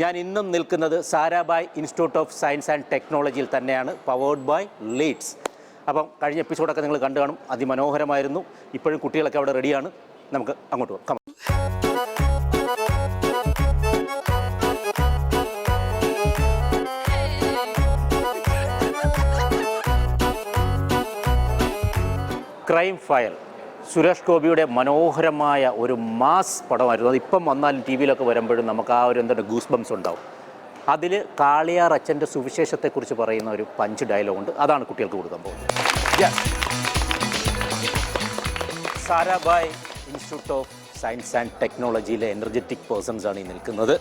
ഞാൻ ഇന്നും നിൽക്കുന്നത് Sarabhai institute of science and ടെക്നോളജിയിൽ തന്നെയാണ്, പവേർഡ് ബൈ ലീഡ്സ്. അപ്പം കഴിഞ്ഞ എപ്പിസോഡൊക്കെ നിങ്ങൾ കണ്ടു കാണും, അതിമനോഹരമായിരുന്നു. ഇപ്പോഴും കുട്ടികളൊക്കെ അവിടെ റെഡിയാണ്. നമുക്ക് അങ്ങോട്ട് പോകാം. ക്രൈം ഫയൽ, സുരേഷ് ഗോപിയുടെ മനോഹരമായ ഒരു മാസ് പടമായിരുന്നു. അതിപ്പം വന്നാലും ടി വിയിലൊക്കെ വരുമ്പോഴും നമുക്ക് ആ ഒരു എന്താണ് ഗൂസ് ബംസ് ഉണ്ടാവും. അതിൽ കാളിയാർ അച്ഛൻ്റെ സുവിശേഷത്തെക്കുറിച്ച് പറയുന്ന ഒരു പഞ്ച് ഡയലോഗുണ്ട്. അതാണ് കുട്ടികൾക്ക് കൊടുക്കാൻ പോകുന്നത്. Sarabhai institute of science and ടെക്നോളജിയിലെ എനർജറ്റിക് പേഴ്സൺസാണ് ഈ നിൽക്കുന്നത്.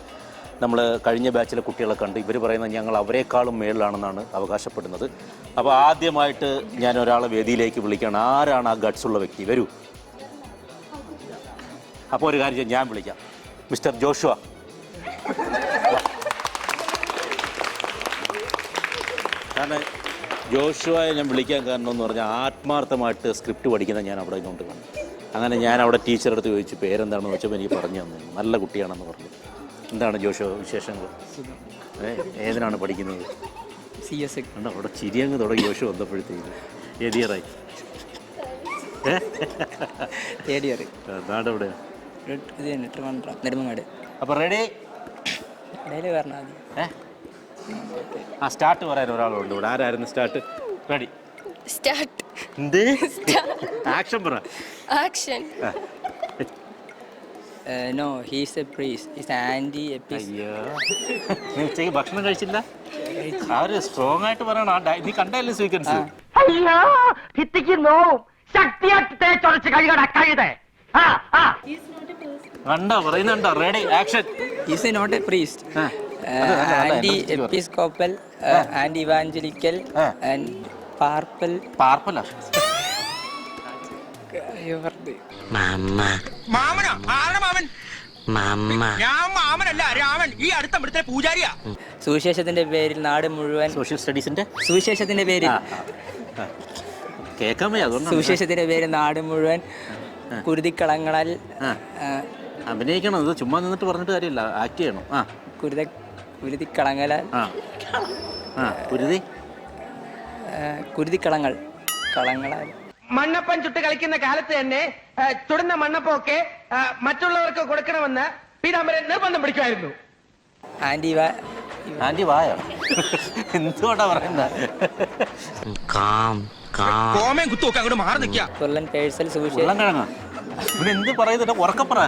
നമ്മൾ കഴിഞ്ഞ ബാച്ചിലെ കുട്ടികളെ കണ്ട് ഇവർ പറയുന്നത് ഞങ്ങൾ അവരെക്കാളും മേളിലാണെന്നാണ് അവകാശപ്പെടുന്നത്. അപ്പോൾ ആദ്യമായിട്ട് ഞാൻ ഒരാളെ വേദിയിലേക്ക് വിളിക്കുകയാണ്. ആരാണ് ആ ഗട്ട്സ് ഉള്ള വ്യക്തി? വരൂ. അപ്പോൾ ഒരു കാര്യം ഞാൻ വിളിക്കാം, മിസ്റ്റർ ജോഷുവ. കാരണം ജോഷുവയെ ഞാൻ വിളിക്കാൻ കാരണം എന്ന് പറഞ്ഞാൽ ആത്മാർത്ഥമായിട്ട് സ്ക്രിപ്റ്റ് പഠിക്കുന്ന ഞാൻ അവിടെ ഇങ്ങോട്ട് കാണും. അങ്ങനെ ഞാൻ അവിടെ ടീച്ചറെ അടുത്ത് ചോദിച്ചു പേരെന്താണെന്ന് വെച്ചപ്പോൾ എനിക്ക് പറഞ്ഞു തന്നു, നല്ല കുട്ടിയാണെന്ന് പറഞ്ഞു. എന്താണ് ജോഷുവ വിശേഷങ്ങൾ? ഏതിനാണ് പഠിക്കുന്നത്? CS. കണ്ടോ അവിടെ ചിരിയങ്ങ് തുടങ്ങി ജോഷു വന്നപ്പോഴത്തേക്ക്. ഏത് ഇയറായി? നാട് എവിടെയാണ്? നെടുമങ്ങാട്. അപ്പോൾ റെഡി? പറഞ്ഞാൽ ആ സ്റ്റാർട്ട് പറയാൻ ഒരാളുണ്ട് ഇവിടെ. ആരായിരുന്നു സ്റ്റാർട്ട്? Ready start. എന്ത് ആക്ഷൻ പറ. Action. No, he's a priest. He's anti-atheist. അയ്യോ, നീ ഉച്ചയ്ക്ക് ഭക്ഷണം കഴിച്ചില്ല? ആ ഒരു സ്ട്രോങ് ആയിട്ട് പറയണം. നീ കണ്ടല്ലേ സീക്വൻസ്? അയ്യോ, ഭിത്തിക്ക് നോവും ശക്തിയായിട്ട് തേച്ചൊരച്ച് കഴിയടാ കഴുതേ. കണ്ടോ പറയുന്നുണ്ടോ? Ready action. He's not a priest. Anti-episcopal, anti-evangelical and purple. പാർപ്പലാ? മാമനോ? ആരുടെ മാമൻ? ഞാൻ മാമനല്ല, രാമൻ. ഈ അടുത്ത ഇവിടുത്തെ പൂജാരിയാ. സുവിശേഷത്തിന്റെ പേരിൽ നാട് മുഴുവൻ. സോഷ്യൽ സ്റ്റഡീസിന്റെ സുവിശേഷത്തിന്റെ പേരിൽ കേൾക്കാൻ വയ്യ, അതുകൊണ്ട് സുവിശേഷത്തിന്റെ പേരിൽ നാട് മുഴുവൻ കുരുതിക്കളങ്ങളാൽ അഭിനയിക്കണം. ഇത് ചുമ്മാ നിന്നിട്ട് പറഞ്ഞിട്ട് കാര്യമില്ല, ആക്ട് ചെയ്യണം. കുരുതിക്കളങ്ങളാൽ കുരുതിക്കളങ്ങൾ കളങ്ങളാൽ മണ്ണപ്പം ചുട്ട് കളിക്കുന്ന കാലത്ത് തന്നെ ചുടുന്ന മണ്ണപ്പൊക്കെ മറ്റുള്ളവർക്ക് കൊടുക്കണമെന്ന് പീതാംബരൻ നിർബന്ധം പിടിക്കുമായിരുന്നു. ആന്റി വായോ? എന്തുകൊണ്ടാ പറയുന്നത്? എന്ത് പറയുന്നുണ്ട്? ഉറക്കപ്പറ.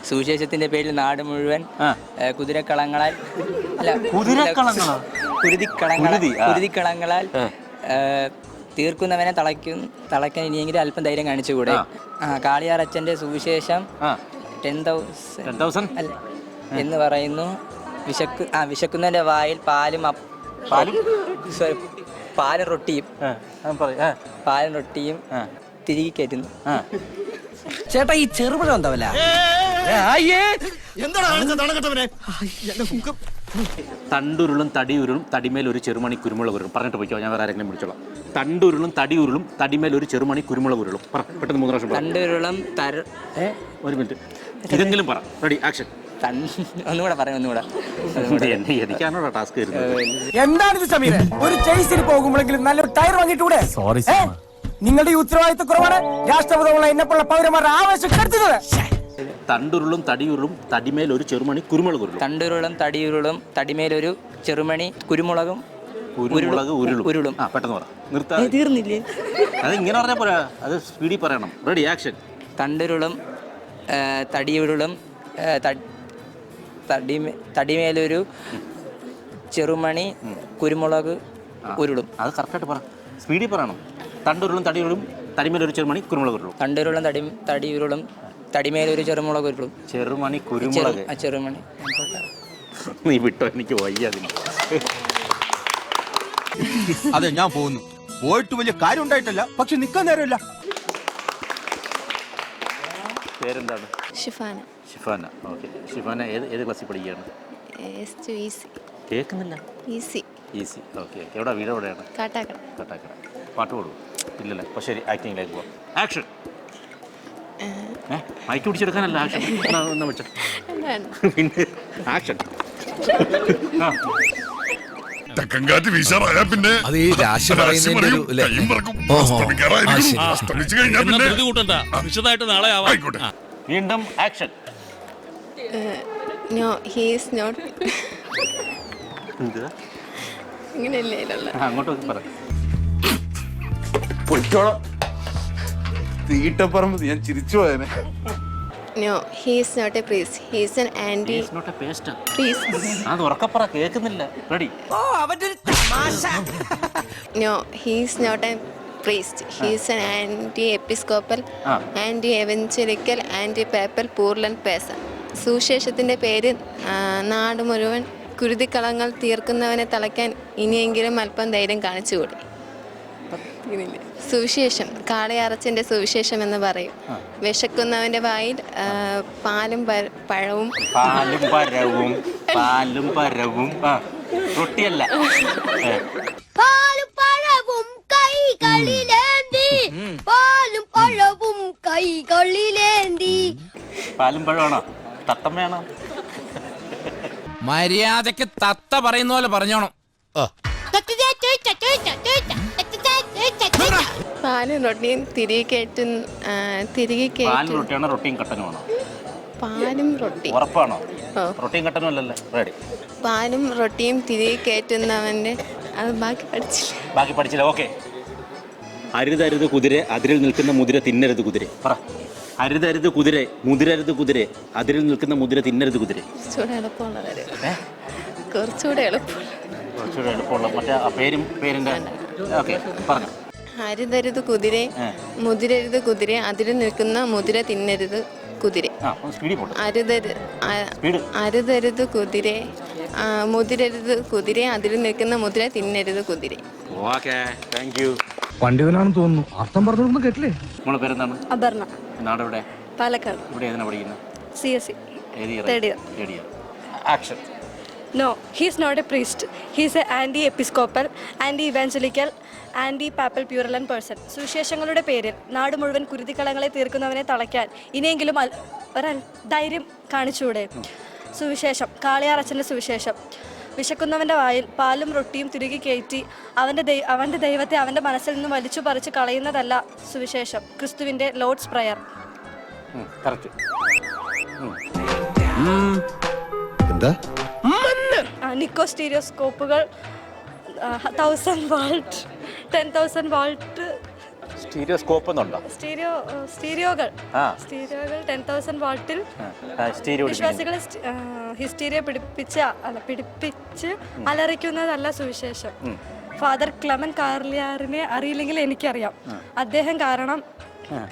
സുവിശേഷത്തിന്റെ പേരിൽ നാട് മുഴുവൻ കുതിരക്കളങ്ങളാൽ കുരുതിക്കളങ്ങളാൽ തീർക്കുന്നവനെ തളയ്ക്കാൻ ഇനിയെങ്കിലും അല്പം ധൈര്യം കാണിച്ചുകൂടെ? കാളിയാർ അച്ഛന്റെ സുവിശേഷം 10,000 എന്ന് പറയുന്നു. വിശക്കുന്നവന്റെ വായിൽ പാലും റൊട്ടിയും തിരികെ കയറ്റുന്നു. ചേട്ടാ ഈ ചെറുപഴം എന്താവല്ല? തണ്ടുരുളും തടിയുരുളും തടിമേൽ ഒരു ചെറുമണി കുരുമുളക് ഉരുളും. പറഞ്ഞിട്ട് പോയിക്കോ, ഞാൻ വേറെ ആരെങ്കിലും വിളിച്ചോളാം. തണ്ടുരുളും തടിയുരുളും തടിമേൽ ഒരു ചെറുമണി കുരുമുളക് ഉരുളും. പറ, പെട്ടെന്ന് 3 പ്രാവശ്യം. തണ്ടുരുളും ഒരു മിനിറ്റ്, ഇതെങ്കിലും പറ. Ready action. ഒന്നുകൂടെ എനിക്കാണോ ടാസ്ക് വരുന്നത്? എന്താണിത് സമീരെ? ഒരു ചേസിന് പോകുമ്പോഴെങ്കിലും നല്ലൊരു ടയർ വാങ്ങിയിട്ടൂടെ? സോറി, നിങ്ങളുടെ ഈ ഉത്തരവാദിത്തക്കുറവാണ് രാഷ്ട്രപതിയുള്ള എന്നെപ്പോലുള്ള പൗരന്മാരുടെ ആവേശം കെടുത്തുന്നത്. തണ്ടുരുളും തടിയുരുളും തടിമേൽ ഒരു ചെറുമണി കുരുമുളക് ഉരുളും. തണ്ടുരുളും തടിയുരുളും തടിമേലൊരു ചെറുമണി കുരുമുളകും ഉരുളും. പെട്ടെന്ന് പറ, നിർത്താ. തീർന്നില്ലേ? അത് ഇങ്ങനെ പറഞ്ഞാൽ പോരാ, അത് സ്പീഡിൽ പറയണം. Ready action. തണ്ടുരുളും തടിയുരുളും തടിമേലൊരു ചെറുമണി കുരുമുളക് ഉരുളും. അത് കറക്റ്റായിട്ട് പറ, സ്പീഡിൽ പറയണം. തണ്ടുരുളും തടിയുരുളും തടിമേലൊരു ചെറുമണി കുരുമുളക് ഉരുളും. തണ്ടുരുളും തടിയുരുളും തടിമേലൊരു ചെറുമുളക് ഉരുളും. ചെറുമണി കുരുമുളക്. ചെറുമണി. നീ വിട്ടോ, എനിക്ക് വയ്യ. അതെ, ഞാൻ പോകുന്നു. പോയിട്ട് വലിയ കാര്യം ഉണ്ടായിട്ടല്ല, പക്ഷെ നിക്കാൻ നേരമില്ല. പേരെന്താണ്? ഷിഫാന. ഷിഫാന. ഓക്കെ. ഷിഫാന ഏത് ക്ലാസ്സിൽ പഠിക്കുകയാണ്? കേൾക്കുന്നില്ല. ഈസി. ഓക്കെ. എവിടെ വീട്? എവിടെയാണ്? കാട്ടാക്കട. പാട്ട് പാടും. ഇല്ലല്ലേ? അപ്പോൾ ശരി, ആക്ടിങ്ങിലേക്ക് പോവാം. ആക്ഷൻ. മൈക്ക് പിടിച്ചെടുക്കാനല്ല ആക്ഷൻ. എന്നാ വെച്ച പിന്നെ ആക്ഷൻ. തെക്കൻകാറ്റ് വീശാറായ പിന്നെ അത് ഈ രാശി പറയുന്നതിന്റെ ഒരു ല്ലേ? വിശദമായിട്ട് നാളെ ആവാം. ആയിക്കോട്ടെ. വീണ്ടും action. No he is not. എന്തുവാ? ഇങ്ങനെയല്ലേ ഉള്ള. അങ്ങോട്ട് പറ. തീട്ടപ്പറമ്പ് ഞാൻ ചിരിച്ചു പോയനെ. No he is not a priest. He is an anti It's not a paste. Priest. അത് ഉറക്കപ്പറ, കേൾക്കുന്നില്ല. Ready. No he is not a priest. He is an anti-episcopal, anti-evangelical, anti-papal, പൂർലൻ പേസൺ. സുവിശേഷത്തിൻ്റെ പേര് നാട് മുഴുവൻ കുരുതിക്കളങ്ങൾ തീർക്കുന്നവനെ തളയ്ക്കാൻ ഇനിയെങ്കിലും അല്പം ധൈര്യം കാണിച്ചുകൂടി. സുവിശേഷം കാളയാറച്ചൻ്റെ സുവിശേഷം എന്ന് പറയും. വിശക്കുന്നവൻ്റെ വായിൽ പാലും പഴവും റൊട്ടിയല്ല. പാലും പഴവും കൈകളിലേന്തി, പാലും പഴവും കൈകളിലേന്തി. പാലും പഴമാണോ തത്തമ്മയാണോ? മര്യാദക്ക് തത്ത പറയുന്ന പോലെ പറഞ്ഞോണം. പാലും റൊട്ടിയും തിരികെ പാലും റൊട്ടിയാണോ റൊട്ടിയും കട്ടനുമാണോ? പാലും റൊട്ടി. ഉറപ്പാണോ? റൊട്ടിയും കട്ടനും അല്ലല്ലേ? റെഡി. പാലും റൊട്ടിയും തിരികെ കയറ്റുന്നവൻ്റെ അത് ബാക്കി പഠിച്ചില്ല. ഓക്കെ. അരുതരുത് കുതിര, അതിരിൽ നിൽക്കുന്ന മുതിര തിന്നരുത് കുതിര. പറ. അരുതരുത് കുതിര, മുതിരരുത് കുതിര, അതിരിൽ നിൽക്കുന്ന മുതിര തിന്നരുത് കുതിര. കുറച്ചുകൂടെ എളുപ്പമുള്ള മറ്റേ ആ പേരിൻ്റെ ഓക്കെ പറഞ്ഞു. അരുതരുത് കുതിര, മുതിരരുത് കുതിര, അതിൽ നിൽക്കുന്ന മുതിര തിന്നരുത് കുതിര. അരുതരുത് കുതിര, മുതിരരുത് കുതിര, അതിൽ നിൽക്കുന്ന മുതിര തിന്നരുത് കുതിര. പണ്ഡിതനാണെന്ന് തോന്നുന്നു. അർത്ഥം പറഞ്ഞൊന്നും കേട്ടില്ലേ? നമ്മുടെ പേരെന്താണ്? അപർണ. നാടെവിടെ? പാലക്കാട്. ഇവിടെ ഏതിനാ പഠിക്കുന്നത്? CSE. Third year. Action. No, he is not a priest. He is an anti-episcopal, anti-evangelical, anti-papal, purulent person. സുവിശേഷങ്ങളുടെ പേരിൽ നാട് മുഴുവൻ കുരുതിക്കളങ്ങളെ തീർക്കുന്നവനെ തളയ്ക്കാൻ ഇനിയെങ്കിലും ധൈര്യം കാണിച്ചൂടെ? സുവിശേഷം കാളിയാറച്ചൻ്റെ സുവിശേഷം. വിശക്കുന്നവൻ്റെ വായിൽ പാലും റൊട്ടിയും തിരികെ കയറ്റി അവൻ്റെ ദൈവത്തെ അവൻ്റെ മനസ്സിൽ നിന്ന് വലിച്ചു പറിച്ച് കളയുന്നതല്ല സുവിശേഷം. ക്രിസ്തുവിൻ്റെ ലോർഡ്സ് പ്രയർ. എന്താ? നിക്കോ സ്റ്റീരിയോസ്കോപ്പുകൾ 1000 വാൾട്ട്, 10,000 വാൾട്ട്. സ്റ്റീരിയോസ്കോപ്പ് എന്നുണ്ടോ? സ്റ്റീരിയോകൾ 10,000 വാൾട്ടിൽ വിശ്വാസികളെ ഹിസ്റ്റീരിയ പിടിപ്പിച്ച് അലറിക്കുന്നതല്ല സുവിശേഷം. ഫാദർ ക്ലെമൻ കാർലിയാറിനെ അറിയില്ലെങ്കിൽ എനിക്കറിയാം. അദ്ദേഹം കാരണം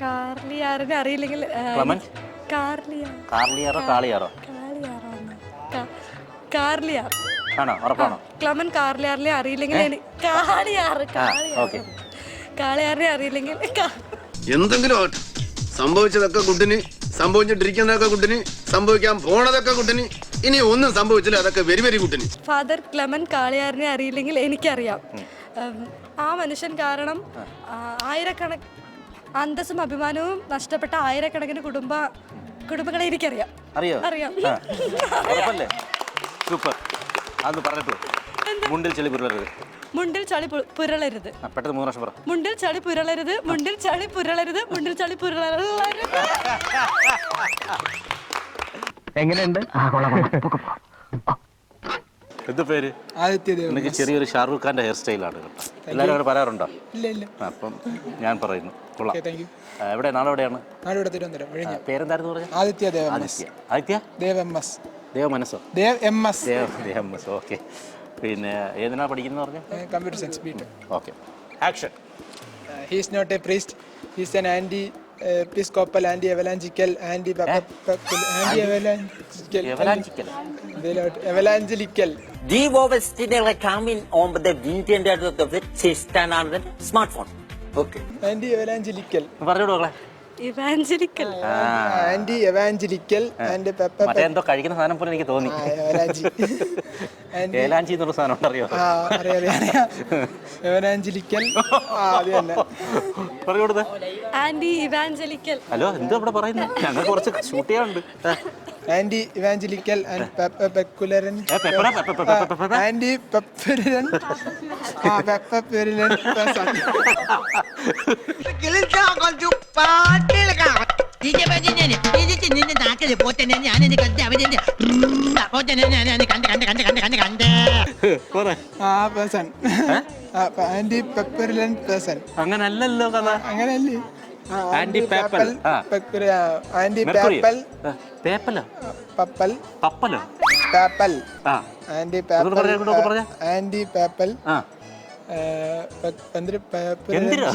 കാർലിയാറിനെ അറിയില്ലെങ്കിൽ ക്ലെമൻ കാർലിയാറിനെ അറിയില്ലെങ്കിൽ കാളിയാറിനെ അറിയില്ലെങ്കിൽ എന്തെങ്കിലും ആവട്ടെ, സംഭവിച്ചതൊക്കെ കുട്ടിന്, സംഭവിച്ചിട്ടിരിക്കുന്നതൊക്കെ കുട്ടിന്, സംഭവിക്കാൻ പോണതൊക്കെ കുട്ടിന്, ഇനി ഒന്നും സംഭവിച്ചില്ല അതൊക്കെ വെരി വെരി കുട്ടിന്. ഫാദർ ക്ലെമൻ കാളിയാറിനെ അറിയില്ലെങ്കിൽ എനിക്കറിയാം. ആ മനുഷ്യൻ കാരണം ആയിരക്കണക്കിന് അന്തസ്സും അഭിമാനവും നഷ്ടപ്പെട്ട ആയിരക്കണക്കിന് കുടുംബങ്ങളെ എനിക്കറിയാം. അറിയാം. സൂപ്പർ. അത് പറഞ്ഞിട്ട് മുണ്ടിൽ ചെളി പുരളരുത്. മുണ്ടിൽ ചളി പുരളരുത്. പെട്ടെന്ന് 3 പ്രാവശ്യം പറ. മുണ്ടിൽ ചളി പുരളരുത്, മുണ്ടിൽ ചളി പുരളരുത്, മുണ്ടിൽ ചളി പുരളരുത്. എങ്ങനെയുണ്ട്? എന്ത് പേര്? എനിക്ക് ചെറിയൊരു ഷാറൂഖ് ഖാന്റെ ഹെയർ സ്റ്റൈലാണ് കേട്ടോ. എല്ലാവരും അവിടെ പറയാറുണ്ടോ? അപ്പം ഞാൻ പറയുന്നു കൊള്ളാം. എവിടെ? നാളെ എവിടെയാണ്? പേരെന്തായിരുന്നു പറഞ്ഞത്? ആദിത്യ ദേവമനസ്സോ? ഓക്കെ. പിന്നെ ഏതിനാ പഠിക്കുന്നത് പറഞ്ഞു? Computer science BTech. Okay. Action. He is not a priest. He is an anti-episcopal, anti-evangelical, evangelical. De våvestine reklamen om det vinterende av det siste smartphone. Okay. Anti-evangelical. പറഞ്ഞോളൂ. Evangelical. Anti evangelical and pepper മറ്റേ എന്തോ കഴിക്കുന്ന സാധനം പോലെ എനിക്ക് തോന്നി. ഏലാഞ്ചി എന്നുള്ള സാധനം അറിയോ? എവാഞ്ചലിക്കൽ അത് തന്നെ. പറഞ്ഞു കൊടുത്തേ. Anti evangelical. ഹലോ എന്തോ ഇവിടെ പറയുന്നത്? ഞങ്ങൾ കുറച്ച് ഷൂട്ട് ചെയ്യാനുണ്ട്. ആന്റി ഇവാഞ്ചലിക്കൽ ആൻഡ് പെപ്പുലറൻ ആന്റി പെപ്പുലറൻ പെപ്പുലറൻ പേഴ്സൺ. ആന്റി പെപ്പുലറൻ പേഴ്സൺ. അങ്ങനല്ലല്ലോ കഥ. അങ്ങനല്ലേ? Anti papal. Anti papal. പേപ്പലോ? പപ്പൽ. പപ്പലോ? പേപ്പൽ. Anti papal. പറഞ്ഞ ആന്റി പേപ്പൽ. എന്തിനാ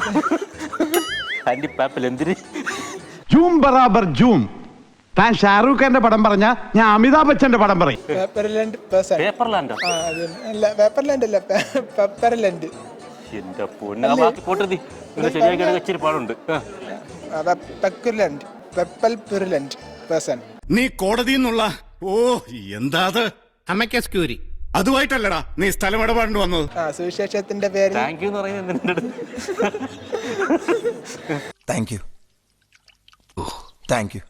ആന്റി പേപ്പൽ? എന്തിന്? ജൂം ബറാബർ ജൂം. താൻ ഷാറൂഖ് ഖാന്റെ പടം പറഞ്ഞ ഞാൻ അമിതാഭ് ബച്ചന്റെ പടം പറയും. പേപ്പർലാൻഡ് പേഴ്സൺ. പേപ്പർലാൻഡോ? അല്ല പേപ്പർലാൻഡ് അല്ല, പെപ്പർലാൻഡ്. എന്റെ പൊന്നാ, ബാക്കി പോട്ടതി ശരിയാക്കി ഇച്ചിരി പാടുണ്ട്. പെക്കുലൻഡ് പെപ്പൽപുരലൻഡ് പേഴ്സൺ. നീ കോടതിയിൽ നിന്നുള്ള എന്താ അത്? അമ്മയ്ക്കൂരി അതുമായിട്ടല്ലടാ നീ സ്ഥലം ഇടപാടിന് വന്നത്. സുവിശേഷത്തിന്റെ പേര് താങ്ക് യു എന്ന് പറയുന്നത്. Thank you thank you.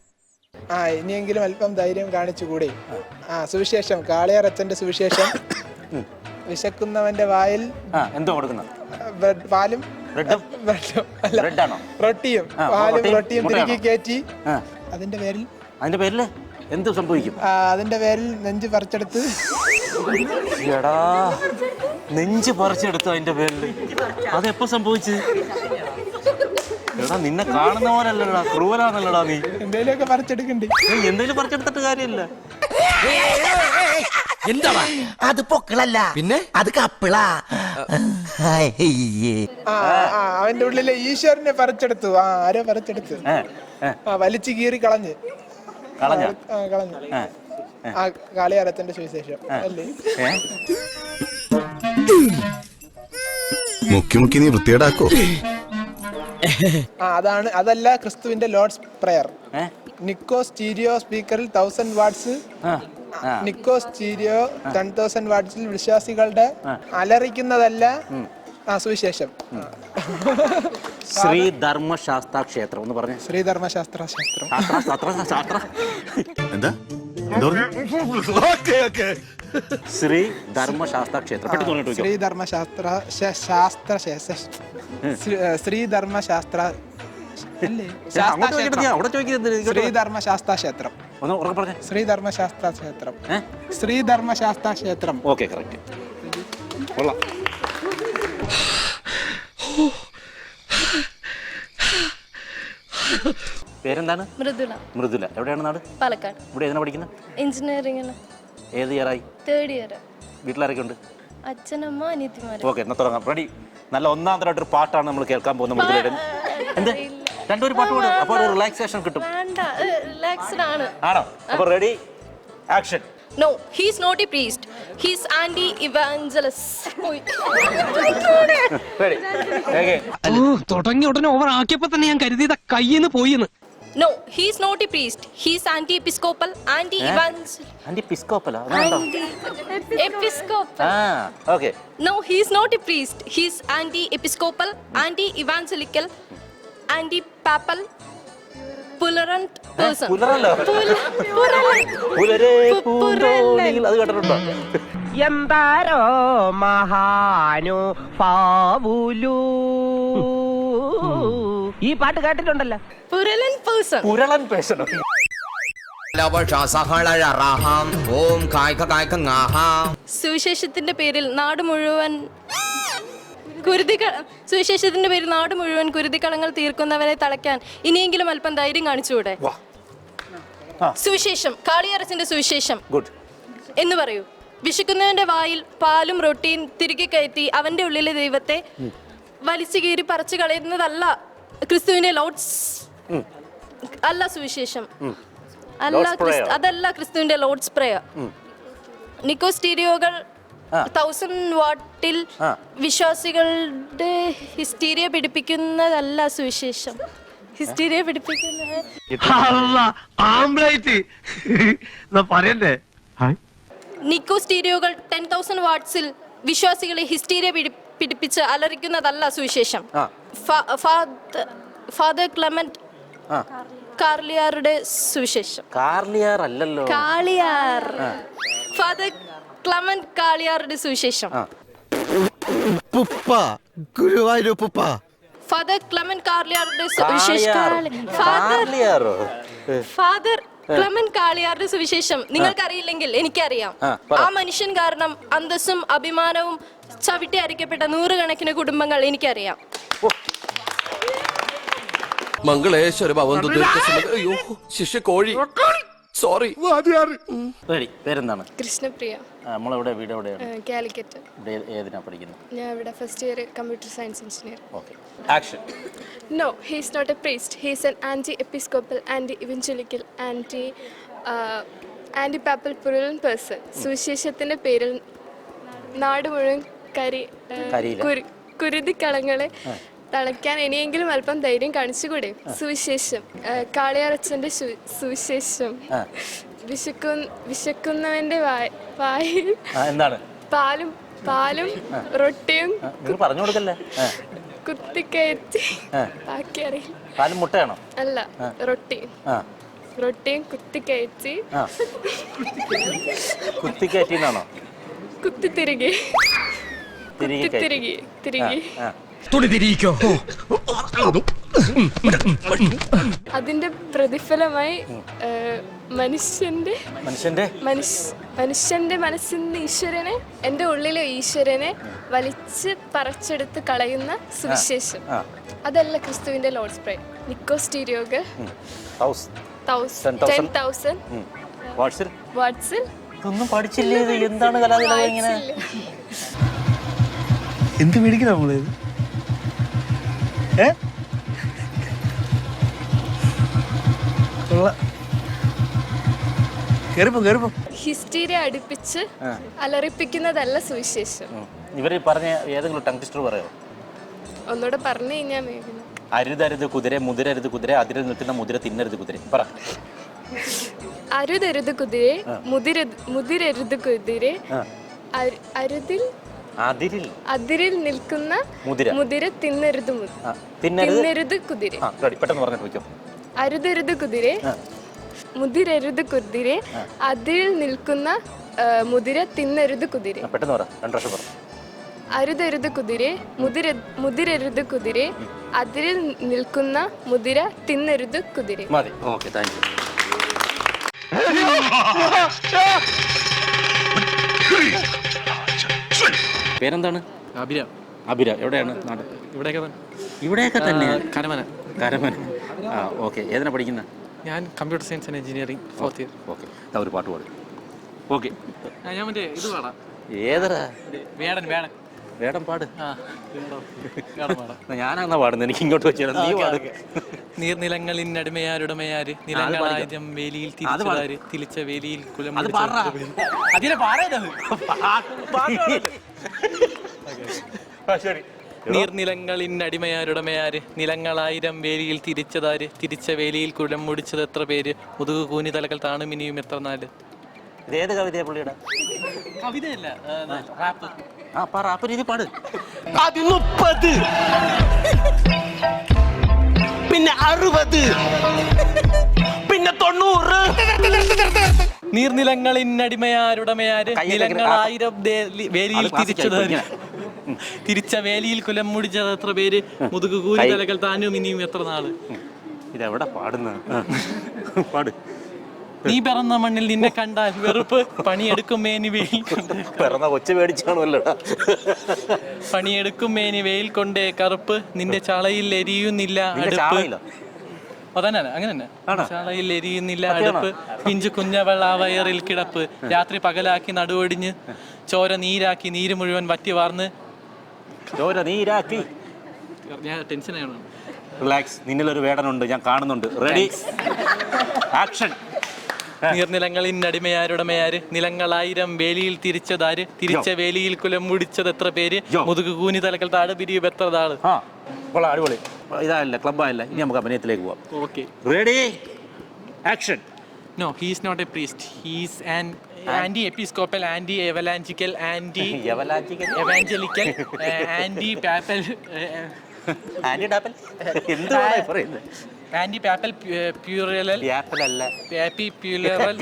ഇനിയെങ്കിലും അല്പം ധൈര്യം കാണിച്ചുകൂടെ? സുവിശേഷം, കാളിയാറച്ചന്റെ സുവിശേഷം. വിശക്കുന്നവന്റെ വായിൽ എന്തോ കൊടുക്കുന്ന പാലും റൊട്ടിയും പാലും റൊട്ടിയും തിരികെ കയറ്റി അതിന്റെ പേരിൽ എന്ത് സംഭവിക്കും? അതിന്റെ പേരിൽ നെഞ്ച് പറിച്ചെടുത്ത്. എടാ, നെഞ്ച് പറിച്ചെടുത്തു അതിന്റെ പേരിൽ. അതെപ്പോ സംഭവിച്ചു? എടാ, നിന്നെ കാണുന്ന പോലല്ലടാ, ക്രൂരാണല്ലടാ നീ. എന്തേലും പറിച്ചെടുക്കണ്ടേ? എന്തേലും പറിച്ചെടുത്തിട്ട് കാര്യമില്ല. എന്താ അത് പൊക്കളല്ല, പിന്നെ അത് കപ്പിളാ. അവന്റെ ഉള്ളിലെ ഈശ്വരനെ പറിച്ചെടുത്തു. ആരോ പറിച്ചെടുത്ത് വലിച്ചു കീറി കളഞ്ഞ്. കാളിയാറച്ചന്റെ സുവിശേഷം അല്ലേ? മുക്കി നീ വൃത്തിയേടാക്കോ? അതല്ല ക്രിസ്തുവിന്റെ ലോർഡ്സ് പ്രയർ. നിക്കോ സ്റ്റീരിയോ സ്പീക്കറിൽ 1000 വാട്ട്സ്. നിക്കോ സ്റ്റീരിയോ 10,000 വാട്ട്സിൽ വിശ്വാസികളുടെ അലറിക്കുന്നതല്ല സുവിശേഷം. ശ്രീ ധർമ്മശാസ്ത്ര ക്ഷേത്രം എന്ന് പറഞ്ഞു. ശ്രീ ധർമ്മശാസ്ത്ര ക്ഷേത്രം. എന്താ? ശ്രീ ധർമ്മശാസ്ത്ര ക്ഷേത്രം. ശ്രീ ധർമ്മശാസ്ത്ര ശാസ്ത്ര ശ്രീ ധർമ്മശാസ്ത്ര ശ്രീ ധർമ്മശാസ്ത്ര ക്ഷേത്രം. ശ്രീ ധർമ്മശാസ്ത്ര ക്ഷേത്രം. ശ്രീ ധർമ്മശാസ്ത്ര ക്ഷേത്രം. Okay, correct. കൊള്ളാം. പേരെന്താണ്? മൃദുല. മൃദുല. എവിടെയാണ് നാട്? പാലക്കാട്. ഇവിടെ ഏതാണ് പഠിക്കുന്നത്? എഞ്ചിനീയറിംഗ്. ഏത് ഇയറായി? 3rd year. വീട്ടിലാരൊക്കെ ഉണ്ട്? അച്ഛനമ്മ അനിയത്തിമാർ. ഓക്കെ, എന്നാ തുടങ്ങാം. റെഡി? നല്ല ഒന്നാമതായിട്ടൊരു പാട്ടാണ് നമ്മൾ കേൾക്കാൻ പോകുന്നത്. മൃദുലയുടെ എന്ത് രണ്ടൊരു പാട്ട് പാടും, അപ്പോൾ ഒരു റിലാക്സേഷൻ കിട്ടും. ആണോ? അപ്പോൾ ready, action. No, he is not a priest. He is anti-evangelist. Ready? Okay. തുടങ്ങി ഉടനെ ഓവർ ആക്കിയപ്പോ തന്നെ ഞാൻ കരുതിയത് കയ്യിന്ന് പോയിന്ന്. No, he is not a priest. He is anti-episcopal, anti-evangelical. Anti-episcopal? Anti-episcopal. Okay. No, he is not a priest. He is anti-episcopal, anti-evangelical, anti-papal, പുലറന്റ് person. അത് കേട്ടിട്ടുണ്ടോ? എന്താരോ മഹാനു പാവുലു. ഈ പാട്ട് കേട്ടിട്ടുണ്ടല്ലോ. പുരളൻ പേഴ്സൺ. പുരളൻ പേഴ്സൺ. സുവിശേഷത്തിന്റെ പേരിൽ നാട് മുഴുവൻ കുരുതിക്കളങ്ങൾ തീർക്കുന്നവരെ തളയ്ക്കാൻ ഇനിയെങ്കിലും അല്പം ധൈര്യം കാണിച്ചുകൂടെ? സുവിശേഷം, കാളിയാറച്ചന്റെ സുവിശേഷം എന്ന് പറയൂ. വിശക്കുന്നവന്റെ വായിൽ പാലും റൊട്ടിയും തിരികെ കയറ്റി അവന്റെ ഉള്ളിലെ ദൈവത്തെ വലിച്ചു കീറി പറിച്ചു കളയുന്നതല്ല ക്രിസ്തുവിന്റെ ലോർഡ്സ് അല്ല സുവിശേഷം. അതല്ല ക്രിസ്തുവിന്റെ ലോർഡ്സ് പ്രയർ. നിക്കോസ്റ്റീരിയോകൾ 1000 വാട്ടിൽ വിശ്വാസികളുടെ ഹിസ്റ്റീരിയ പിടിപ്പിക്കുന്നതല്ല സുവിശേഷം. ഹിസ്റ്റീരിയ പഠിപ്പിക്കുന്ന പറയണ്ടേ നിക്കോ സ്റ്റീരിയോകൾ 10,000 വാട്ട്സിൽ വിശ്വാസികളെ ഹിസ്റ്റീരിയ പിടിപ്പിച്ച് അലറിക്കുന്നതല്ല സുവിശേഷം. ഫാദർ ക്ലെമന്റ് കാർലിയാറുടെ സുവിശേഷം. കാർലിയാർ അല്ലല്ലോ, കാളിയാർ. ഫാദർ ക്ലെമന്റ് കാളിയാറുടെ സുവിശേഷം. ഫാദർ ക്ലെമന്റ് കാർലിയാറുടെ സുവിശേഷം. ഫാദർ ക്ലെമന്റ് കാളിയാറുടെ സുവിശേഷം നിങ്ങൾക്കറിയില്ലെങ്കിൽ എനിക്കറിയാം. ആ മനുഷ്യൻ കാരണം അന്തസ്സും അഭിമാനവും ചവിട്ടി അരിക്കപ്പെട്ട 100 കണക്കിന് കുടുംബങ്ങൾ എനിക്കറിയാം. മംഗളേശ്വര അയ്യോ ശിഷ്യ കോഴി സോറി. പേരെന്താണ്? കൃഷ്ണപ്രിയ. നമ്മളെവിടെ, വീട് എവിടെയാണ്? കാലിക്കറ്റ്. ഏതിനാ പഠിക്കുന്നത്? ഞാൻ ഇവിടെ first year computer science engineer. Okay, action. No, he is not a priest. He is an anti-episcopal, anti-evangelical, anti-papal plural person. സുവിശേഷത്തിന്റെ പേരിൽ നാട് മുഴുവൻ കുരുതിക്കളങ്ങളെ തളയ്ക്കാൻ ഇനിയെങ്കിലും അല്പം ധൈര്യം കാണിച്ചുകൂടെ? സുവിശേഷം. കാളിയാറച്ചന്റെ സുവിശേഷം. വിശക്കുന്നവന്റെ വായിൽ എന്താണ്? പാലും റൊട്ടിയും പറഞ്ഞു കൊടുക്കല്ലേ. കുത്തിക്കയറ്റി. ബാക്കി അറിയില്ല. പാലും മുട്ടയാണോ? അല്ല, റൊട്ടിയും കുത്തിക്കയറ്റി. കുത്തിക്കയറ്റിന്നാണോ? കുത്തിത്തിരികെ. അതിന്റെ പ്രതിഫലമായി മനുഷ്യന്റെ മനസ്സിന്റെ ഈശ്വരനെ, എന്റെ ഉള്ളിലെ ഈശ്വരനെ വലിച്ച് പറിച്ചെടുത്ത് കളയുന്ന സുവിശേഷം. അതല്ല ക്രിസ്തുവിന്റെ ലോർഡ്സ് പ്രേയർ. നിക്കോ സ്റ്റീരിയോകൾ 10,000 വാട്ട്സിൽ ഒന്നും പഠിച്ചില്ലേ? എന്താണ് കലാതിലകം ഇങ്ങനെ? എന്ത് മേടിക്കണം നമ്മള്? ഹിസ്റ്റീരിയ അടുപ്പിച്ച് അലറിപ്പിക്കുന്നതല്ല സുവിശേഷം. ഇവര് പറഞ്ഞ ഏതെങ്കിലും ടങ് ട്വിസ്റ്റർ പറയോ? ഒന്നുകൂടെ പറഞ്ഞു കഴിഞ്ഞാൽ അരുതരുത് കുതിര, മുതിരരുത് കുതിര, അതിരിൽ നിൽക്കുന്ന മുതിര തിന്നരുത് കുതിര. പറ. അരുതരുത് കുതിരെ, മുതിരരുത് കുതിരെ, അതിരിൽ നിൽക്കുന്ന മുതിര തിന്നരുത് കുതിരെ. പെട്ടെന്ന് പറഞ്ഞിട്ട് വയ്ക്കും. അരുതരുത് കുതിരെ, മുതിരരുത് കുതിരെ, അതിരിൽ നിൽക്കുന്ന മുതിര തിന്നരുത് കുതിരെ. പെട്ടെന്ന് പറ, 2 പ്രാവശ്യം പറ. അരുതരുത് കുതിരെ, മുതിരരുത് കുതിരെ, അതിരിൽ നിൽക്കുന്ന മുതിര തിന്നരുത് കുതിരെ. മതി. Okay, thank you. പേരെന്താണ്? അഭിര. എവിടെയാണ് നാട്? ഇവിടെയൊക്കെ തന്നെ. കരമന. ഓക്കെ, ഏതിനാ പഠിക്കുന്നത്? ഞാൻ computer science and engineering 4th year. Okay, ഒരു പാട്ട് പാടും. ഓക്കെ, ഞാൻ മറ്റേ ഇത് പാടാം. ഏതരാ? വേടൻ പാട്. ഞാനാ പാടുന്നത്, എനിക്ക് ഇങ്ങോട്ട് വെച്ചാൽ നീ പാട്. നീർനിലങ്ങളിനടിമയാരുടമയാര്, നിലങ്ങളായിരം വേലിയിൽ തിരിച്ചതാര്, തിരിച്ച വേലിയിൽ കുലം. നീർനിലങ്ങളിനടിമയാരുടമയാര്, നിലങ്ങളായിരം വേലിയിൽ തിരിച്ചതാര്, തിരിച്ച വേലിയിൽ കുലം മുടിച്ചത് എത്ര പേര്, മുതുകു കൂനി തലകൾ താണുമിനിയും എത്ര നാല്. ഏത് കവിതയാ പുള്ളിയുടെ? കവിതയല്ല, റാപ്പ് രീതി പാട്. 30 പിന്നെ 60 പിന്നെ 90. നീർനിലങ്ങളിനടിമയാരുടമയാര്, നിലങ്ങളായിരം വേലിയിൽ തിരിച്ചതാര്, തിരിച്ച വേലിയിൽ കുലം മുടിച്ചത് എത്ര പേര്, മുതുകു കൂനി തലകൾ താനും ഇനിയും എത്ര നാള്. ഇതെവിടെ പാടുന്ന? പാട്. നീ പിറന്ന മണ്ണിൽ നിന്നെ കണ്ടാൽ വെറുപ്പ്, പണിയെടുക്കും മേനി വെയിൽ പിറന്ന കൊച്ചു മേടിച്ചാണല്ലോ. പണിയെടുക്കും മേനി വെയിൽ കൊണ്ടേ കറുപ്പ്, നിന്റെ ചളയിൽ എരിയുന്നില്ല അടുപ്പ്. അതന്നെ, അങ്ങനെ തന്നെ. ചളയിൽ എരിയുന്നില്ല അടുപ്പ്, പിഞ്ചു കുഞ്ഞവൾ ആ വയറിൽ കിടപ്പ്, രാത്രി പകലാക്കി നടുവൊടിഞ്ഞ്, ചോര നീരാക്കി നീര് മുഴുവൻ വറ്റി വാർന്ന്. ഞാൻ ടെൻഷനാണ്. റിലാക്സ്, നിന്നിലൊരു വേടനുണ്ട്, ഞാൻ കാണുന്നുണ്ട്. Ready, action. നീർനിലങ്ങളിനടിമയാരുടമയാര്, നിലങ്ങളായിരം വേലിയിൽ തിരിച്ചതാര്, തിരിച്ച വേലിയിൽ കുലം മുടിച്ചത് എത്ര പേര്, മുതുകു കൂനി തലകൾ താട് പിരിയും എത്ര താള്. അടിപൊളി. ഇതായല്ല, ക്ലബ്ബായല്ല. ഇനി നമുക്ക് അഭിനയത്തിലേക്ക് പോവാം. Okay. Ready, action. No, he is not a priest. He is an anti-episcopal, anti-evangelical, evangelical, anti-papal, എന്തുവാണ് പറയുന്നത്? anti-papal, plural, papi, plural.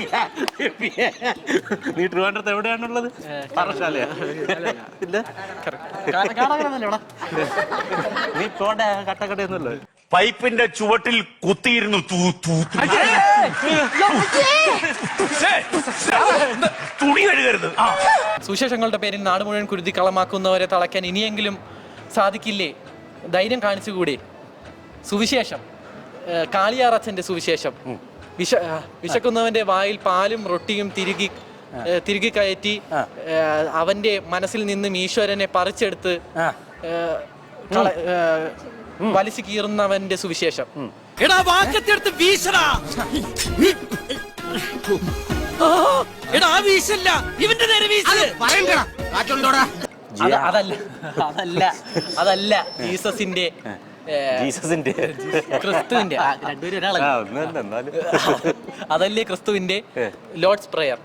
നീ ട്രിവാൻഡ്രത്ത് എവിടെയാണുള്ളത്? പാറശാലയാ? നീ പോണ്ട കട്ടക്കടയൊന്നുമല്ലോ. പൈപ്പിന്റെ ചുവട്ടിൽ കുത്തിയിരുന്നു തുണി കഴുകരുത്. സുവിശേഷങ്ങളുടെ പേരിൽ നാട് മുഴുവൻ കുരുതി കളമാക്കുന്നവരെ തളയ്ക്കാൻ ഇനിയെങ്കിലും സാധിക്കില്ലേ? ധൈര്യം കാണിച്ചുകൂടെ? സുവിശേഷം, കാളിയാറച്ചന്റെ സുവിശേഷം. വിശക്കുന്നവന്റെ വായിൽ പാലും റൊട്ടിയും തിരികെ കയറ്റി അവന്റെ മനസ്സിൽ നിന്നും ഈശ്വരനെ പറിച്ചെടുത്ത് വലിച്ചു കീറുന്നവന്റെ സുവിശേഷം. അതല്ല ജീസസിന്റെ ക്രിസ്തുവിന്റെ അതല്ലേ ക്രിസ്തുവിന്റെ ലോർഡ്സ് പ്രയർ.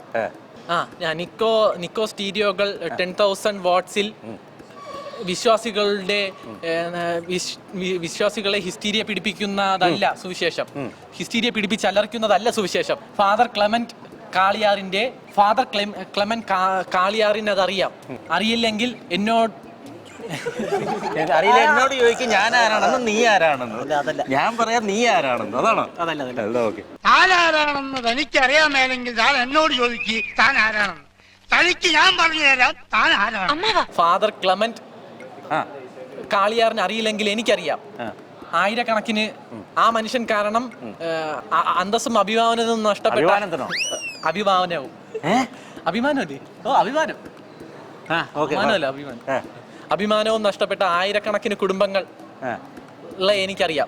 നിക്കോ സ്റ്റീരിയോകൾ 10,000 വാട്ട്സിൽ വിശ്വാസികളെ ഹിസ്റ്റീരിയ പിടിപ്പിക്കുന്നതല്ല സുവിശേഷം. ഹിസ്റ്റീരിയ പിടിപ്പിച്ചലർക്കുന്നതല്ല സുവിശേഷം. ഫാദർ ക്ലെമന്റ് കാളിയാറിന് അതറിയാം. അറിയില്ലെങ്കിൽ എന്നോട് ചോദിക്കും ഞാൻ ആരാണെന്ന്, നീ ആരാണെന്ന്. ഞാൻ പറയാം നീ ആരാണെന്ന്. അതാണോ? അതല്ല. ഓക്കെ. താൻ ആരാണെന്ന് തനിക്കറിയാമേലെങ്കിൽ താൻ എന്നോട് ചോദിക്കുക താൻ ആരാണെന്ന്. തനിക്ക് ഞാൻ പറഞ്ഞു തരാം താൻ ആരാണ്. ഫാദർ ക്ലെമന്റ് കാളിയാറിന് അറിയില്ലെങ്കിൽ എനിക്കറിയാം. ആയിരക്കണക്കിന് ആ മനുഷ്യൻ കാരണം അന്തസ്സും അഭിമാനവും നഷ്ടപ്പെട്ട അഭിമാനവും അഭിമാനവും നഷ്ടപ്പെട്ട ആയിരക്കണക്കിന് കുടുംബങ്ങൾ എനിക്കറിയാം.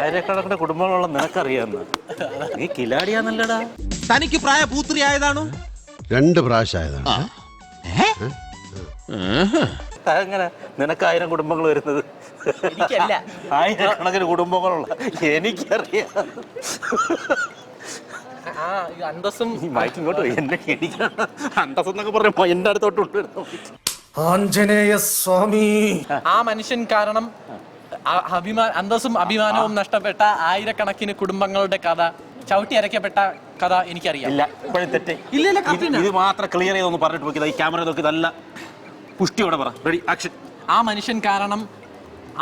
ആയിരക്കണക്കിന് കുടുംബങ്ങളുള്ള നിനക്കറിയാന്ന്? നീ കിലാടിയാന്നല്ലടാ. തനിക്ക് പ്രായപൂർത്തിയായതാണോ? 2 പ്രാവശ്യമായതാണ്. അങ്ങനെ നിനക്ക് 1000 കുടുംബങ്ങൾ വരുന്നത്? എനിക്കല്ല, ആയിരക്കണക്കിന് കുടുംബങ്ങളുള്ള എനിക്കറിയാം. അന്തസ്സും ഇങ്ങോട്ട് എന്നെ അന്തസ് എന്നൊക്കെ പറയുമ്പോ എന്റെ അടുത്തോട്ട് ആഞ്ജനേയ സ്വാമി. ആ മനുഷ്യൻ കാരണം അന്തസ്സും അഭിമാനവും നഷ്ടപ്പെട്ട ആയിരക്കണക്കിന് കുടുംബങ്ങളുടെ കഥ, ചവിട്ടി അരയ്ക്കപ്പെട്ട കഥ എനിക്കറിയാം. ഇല്ല, ഇപ്പോഴും തെറ്റ്. ഇത് മാത്രം ക്ലിയർ ചെയ്തൊന്ന് പറഞ്ഞിട്ട് നോക്കിയത്. ഈ ക്യാമറ നോക്കി നല്ല പുഷ്ടിയോടെ പറ. Ready, action. ആ മനുഷ്യൻ കാരണം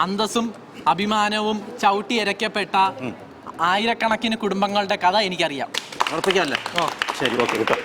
അന്തസ്സും അഭിമാനവും ചവിട്ടി അരയ്ക്കപ്പെട്ട ആയിരക്കണക്കിന് കുടുംബങ്ങളുടെ കഥ എനിക്കറിയാം. ഉറപ്പിക്കാമല്ലേ? ശരി, ഓക്കെ, കിട്ടോ.